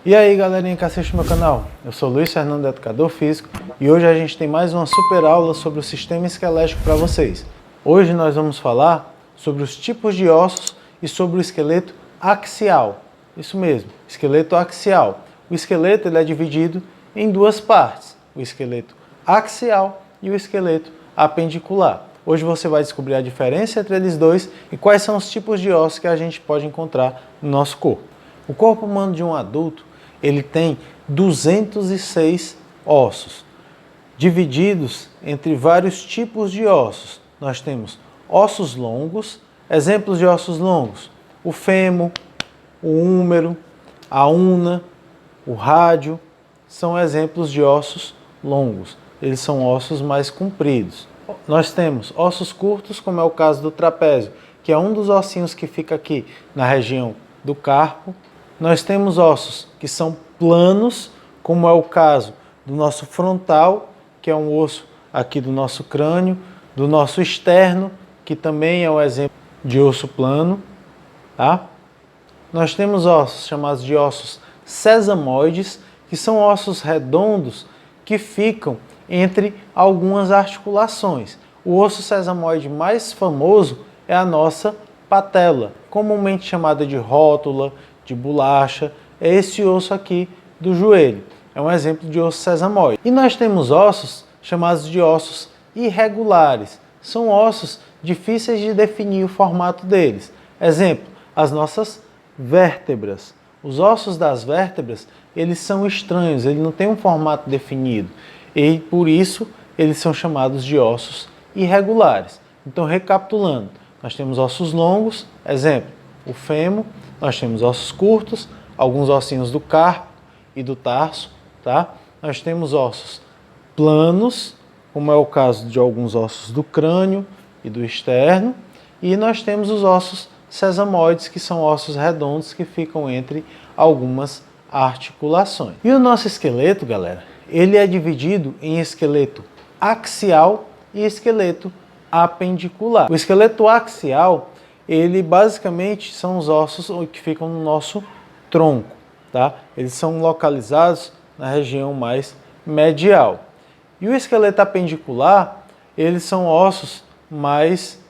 E aí galerinha que assiste meu canal, eu sou Luiz Fernando, educador físico, e hoje a gente tem mais uma super aula sobre o sistema esquelético para vocês. Hoje nós vamos falar sobre os tipos de ossos e sobre o esqueleto axial. Isso mesmo, esqueleto axial. O esqueleto ele é dividido em duas partes, o esqueleto axial e o esqueleto apendicular. Hoje você vai descobrir a diferença entre eles dois e quais são os tipos de ossos que a gente pode encontrar no nosso corpo. O corpo humano de um adulto ele tem 206 ossos, divididos entre vários tipos de ossos. Nós temos ossos longos, exemplos de ossos longos, o fêmur, o húmero, a una, o rádio, são exemplos de ossos longos. Eles são ossos mais compridos. Nós temos ossos curtos, como é o caso do trapézio, que é um dos ossinhos que fica aqui na região do carpo. Nós temos ossos que são planos, como é o caso do nosso frontal, que é um osso aqui do nosso crânio, do nosso externo, que também é um exemplo de osso plano. Tá? Nós temos ossos chamados de ossos sesamoides, que são ossos redondos que ficam entre algumas articulações. O osso sesamoide mais famoso é a nossa patela, comumente chamada de rótula, de bolacha, é esse osso aqui do joelho. É um exemplo de osso sesamoide. E nós temos ossos chamados de ossos irregulares. São ossos difíceis de definir o formato deles. Exemplo, as nossas vértebras. Os ossos das vértebras, eles são estranhos, eles não têm um formato definido. E por isso, eles são chamados de ossos irregulares. Então, recapitulando, nós temos ossos longos, exemplo, o fêmur. Nós temos ossos curtos, alguns ossinhos do carpo e do tarso, tá? Nós temos ossos planos, como é o caso de alguns ossos do crânio e do externo, e nós temos os ossos sesamoides, que são ossos redondos que ficam entre algumas articulações. E o nosso esqueleto, galera, ele é dividido em esqueleto axial e esqueleto apendicular. O esqueleto axial, ele basicamente são os ossos que ficam no nosso tronco, tá? Eles são localizados na região mais medial. E o esqueleto apendicular, eles são ossos mais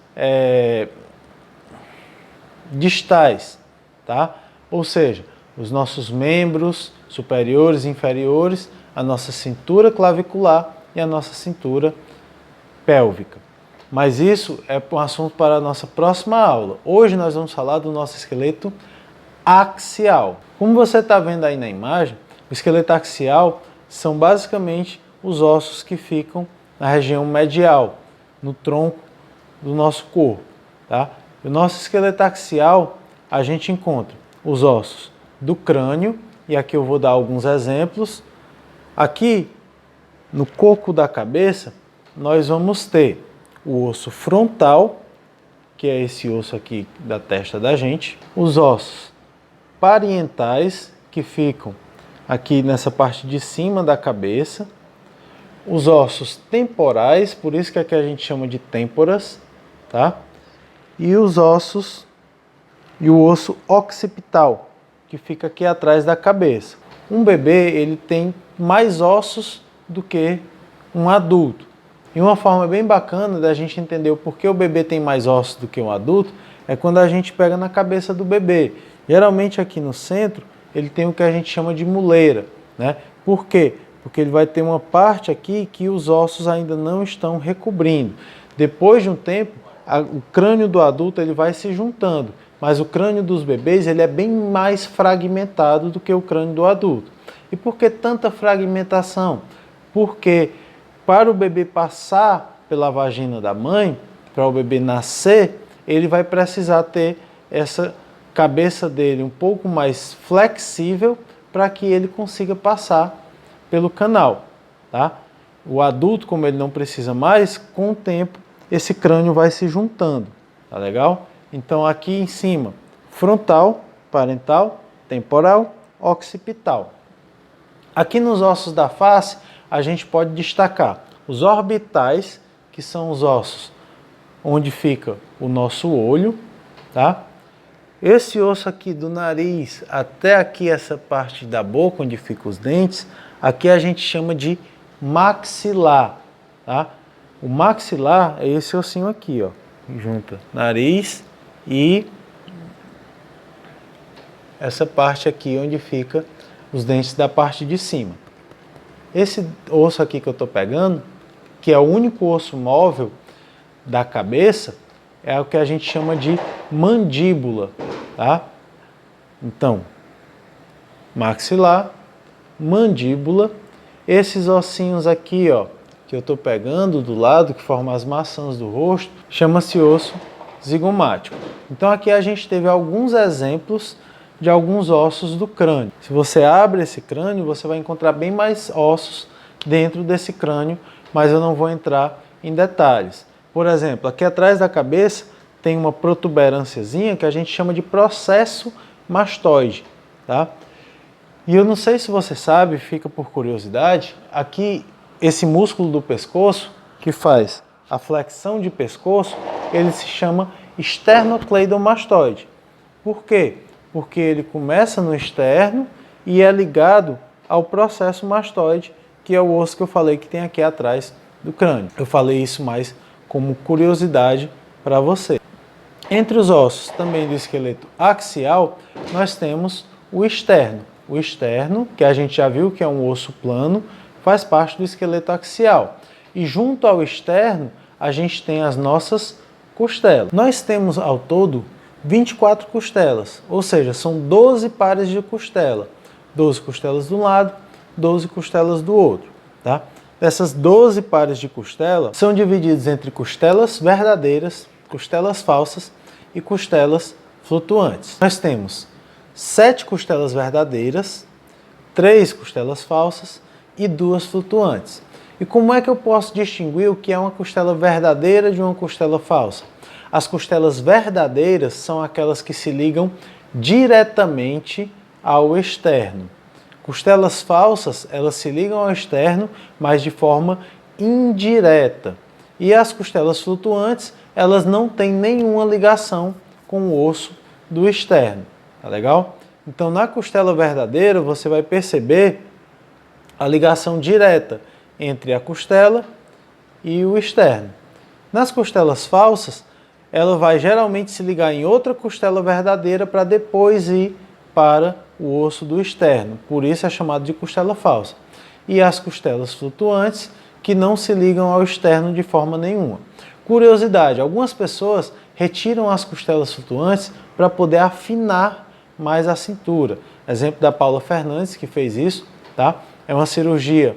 distais, tá? Ou seja, os nossos membros superiores e inferiores, a nossa cintura clavicular e a nossa cintura pélvica. Mas isso é um assunto para a nossa próxima aula. Hoje nós vamos falar do nosso esqueleto axial. Como você está vendo aí na imagem, o esqueleto axial são basicamente os ossos que ficam na região medial, no tronco do nosso corpo. Tá? O nosso esqueleto axial, a gente encontra os ossos do crânio, e aqui eu vou dar alguns exemplos. Aqui, no coco da cabeça, nós vamos ter o osso frontal, que é esse osso aqui da testa da gente, os ossos parietais, que ficam aqui nessa parte de cima da cabeça, os ossos temporais, por isso que aqui a gente chama de têmporas, tá? E os ossos e o osso occipital, que fica aqui atrás da cabeça. Um bebê, ele tem mais ossos do que um adulto. E uma forma bem bacana da gente entender o porquê o bebê tem mais ossos do que um adulto é quando a gente pega na cabeça do bebê. Geralmente aqui no centro ele tem o que a gente chama de muleira, né? Por quê? Porque ele vai ter uma parte aqui que os ossos ainda não estão recobrindo. Depois de um tempo, o crânio do adulto ele vai se juntando, mas o crânio dos bebês ele é bem mais fragmentado do que o crânio do adulto. E por que tanta fragmentação? Porque para o bebê passar pela vagina da mãe, para o bebê nascer, ele vai precisar ter essa cabeça dele um pouco mais flexível para que ele consiga passar pelo canal. Tá? O adulto, como ele não precisa mais, com o tempo esse crânio vai se juntando. Tá legal? Então aqui em cima, frontal, parental, temporal, occipital. Aqui nos ossos da face, a gente pode destacar os orbitais, que são os ossos onde fica o nosso olho, tá? Esse osso aqui do nariz até aqui essa parte da boca, onde ficam os dentes, aqui a gente chama de maxilar, tá? O maxilar é esse ossinho aqui, ó, junta nariz e essa parte aqui onde fica os dentes da parte de cima. Esse osso aqui que eu estou pegando, que é o único osso móvel da cabeça, é o que a gente chama de mandíbula, tá? Então, maxilar, mandíbula, esses ossinhos aqui, ó, que eu estou pegando do lado, que formam as maçãs do rosto, chama-se osso zigomático. Então aqui a gente teve alguns exemplos de alguns ossos do crânio. Se você abre esse crânio, você vai encontrar bem mais ossos dentro desse crânio, mas eu não vou entrar em detalhes. Por exemplo, aqui atrás da cabeça tem uma protuberânciazinha que a gente chama de processo mastoide, tá? E eu não sei se você sabe, fica por curiosidade, aqui esse músculo do pescoço que faz a flexão de pescoço, ele se chama esternocleidomastoide. Por quê? Porque ele começa no externo e é ligado ao processo mastoide, que é o osso que eu falei que tem aqui atrás do crânio. Eu falei isso mais como curiosidade para você. Entre os ossos também do esqueleto axial, nós temos o externo. O externo, que a gente já viu que é um osso plano, faz parte do esqueleto axial. E junto ao externo, a gente tem as nossas costelas. Nós temos ao todo 24 costelas, ou seja, são 12 pares de costela. 12 costelas de um lado, 12 costelas do outro, tá? Dessas 12 pares de costela, são divididos entre costelas verdadeiras, costelas falsas e costelas flutuantes. Nós temos 7 costelas verdadeiras, 3 costelas falsas e 2 flutuantes. E como é que eu posso distinguir o que é uma costela verdadeira de uma costela falsa? As costelas verdadeiras são aquelas que se ligam diretamente ao externo. Costelas falsas, elas se ligam ao externo, mas de forma indireta. E as costelas flutuantes, elas não têm nenhuma ligação com o osso do externo. Tá legal? Então, na costela verdadeira, você vai perceber a ligação direta entre a costela e o externo. Nas costelas falsas, ela vai geralmente se ligar em outra costela verdadeira para depois ir para o osso do externo. Por isso é chamado de costela falsa. E as costelas flutuantes, que não se ligam ao externo de forma nenhuma. Curiosidade, algumas pessoas retiram as costelas flutuantes para poder afinar mais a cintura. Exemplo da Paula Fernandes, que fez isso, tá? É uma cirurgia,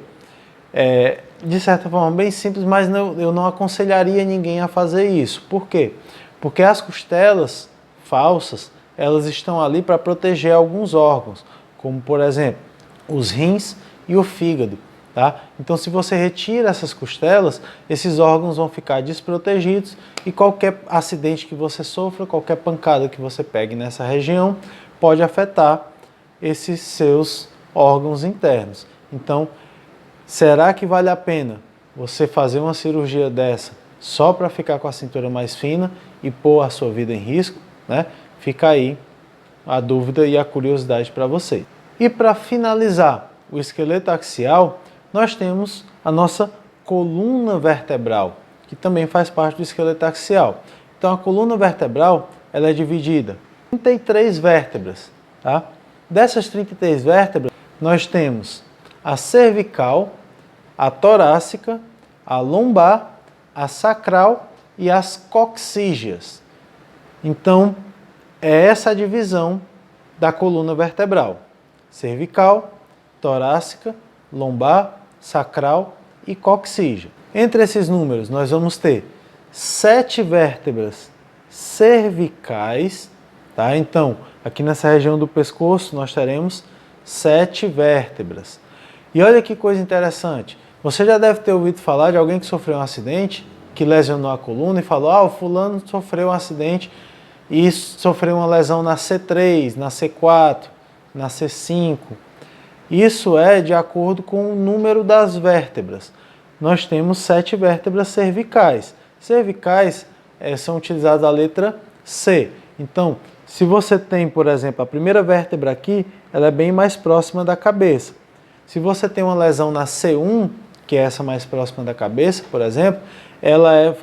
de certa forma, bem simples, mas eu não aconselharia ninguém a fazer isso. Por quê? Porque as costelas falsas, elas estão ali para proteger alguns órgãos, como, por exemplo, os rins e o fígado. Tá? Então, se você retira essas costelas, esses órgãos vão ficar desprotegidos e qualquer acidente que você sofra, qualquer pancada que você pegue nessa região, pode afetar esses seus órgãos internos. Então, será que vale a pena você fazer uma cirurgia dessa só para ficar com a cintura mais fina e pôr a sua vida em risco? Né? Fica aí a dúvida e a curiosidade para você. E para finalizar o esqueleto axial, nós temos a nossa coluna vertebral, que também faz parte do esqueleto axial. Então, a coluna vertebral, ela é dividida em 33 vértebras. Tá? Dessas 33 vértebras, nós temos a cervical, a torácica, a lombar, a sacral e as coxígeas. Então, é essa a divisão da coluna vertebral. Cervical, torácica, lombar, sacral e coxígea. Entre esses números, nós vamos ter 7 vértebras cervicais, tá? Então, aqui nessa região do pescoço, nós teremos 7 vértebras. E olha que coisa interessante, você já deve ter ouvido falar de alguém que sofreu um acidente, que lesionou a coluna e falou, o fulano sofreu um acidente e sofreu uma lesão na C3, na C4, na C5. Isso é de acordo com o número das vértebras. Nós temos 7 vértebras cervicais. Cervicais são utilizadas a letra C. Então, Se você tem, por exemplo, a primeira vértebra aqui, ela é bem mais próxima da cabeça. Se você tem uma lesão na C1, que é essa mais próxima da cabeça, por exemplo,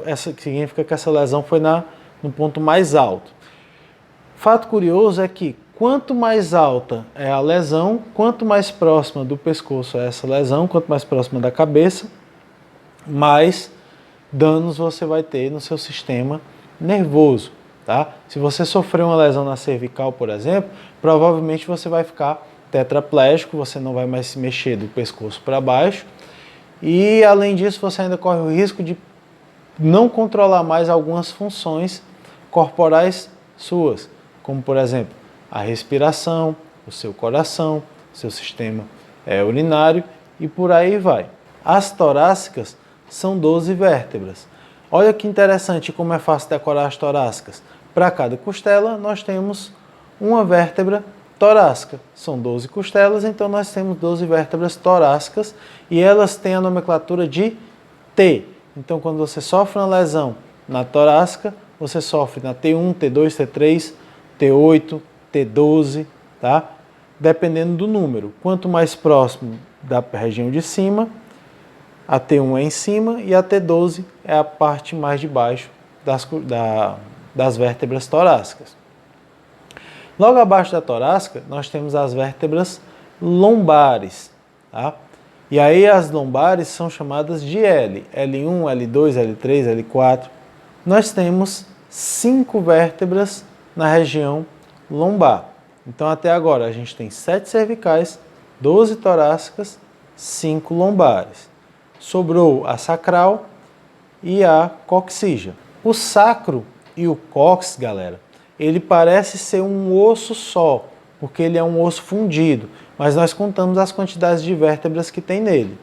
essa significa que essa lesão foi no ponto mais alto. Fato curioso é que quanto mais alta é a lesão, quanto mais próxima do pescoço é essa lesão, quanto mais próxima da cabeça, mais danos você vai ter no seu sistema nervoso. Tá? Se você sofreu uma lesão na cervical, por exemplo, provavelmente você vai ficar tetraplégico, você não vai mais se mexer do pescoço para baixo e, além disso, você ainda corre o risco de não controlar mais algumas funções corporais suas, como, por exemplo, a respiração, o seu coração, o seu sistema urinário e por aí vai. As torácicas são 12 vértebras. Olha que interessante como é fácil decorar as torácicas. Para cada costela, nós temos uma vértebra torácica. São 12 costelas, então nós temos 12 vértebras torácicas e elas têm a nomenclatura de T. Então, quando você sofre uma lesão na torácica, você sofre na T1, T2, T3, T8, T12, tá? Dependendo do número. Quanto mais próximo da região de cima, a T1 é em cima e a T12 é a parte mais de baixo das vértebras torácicas. Logo abaixo da torácica, nós temos as vértebras lombares. Tá? E aí as lombares são chamadas de L. L1, L2, L3, L4. Nós temos 5 vértebras na região lombar. Então até agora a gente tem 7 cervicais, 12 torácicas, 5 lombares. Sobrou a sacral e a coxígea. O sacro e o cóccix, galera, ele parece ser um osso só, porque ele é um osso fundido, mas nós contamos as quantidades de vértebras que tem nele.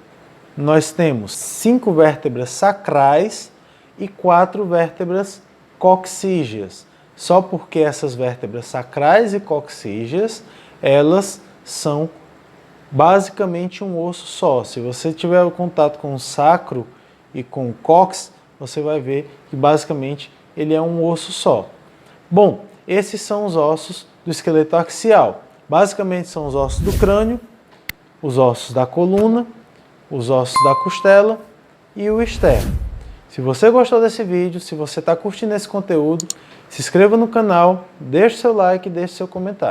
Nós temos 5 vértebras sacrais e 4 vértebras coxígeas, só porque essas vértebras sacrais e coxígeas, elas são basicamente um osso só. Se você tiver contato com o sacro e com o cóccix, você vai ver que basicamente ele é um osso só. Bom, esses são os ossos do esqueleto axial. Basicamente são os ossos do crânio, os ossos da coluna, os ossos da costela e o externo. Se você gostou desse vídeo, se você está curtindo esse conteúdo, se inscreva no canal, deixe seu like e deixe seu comentário.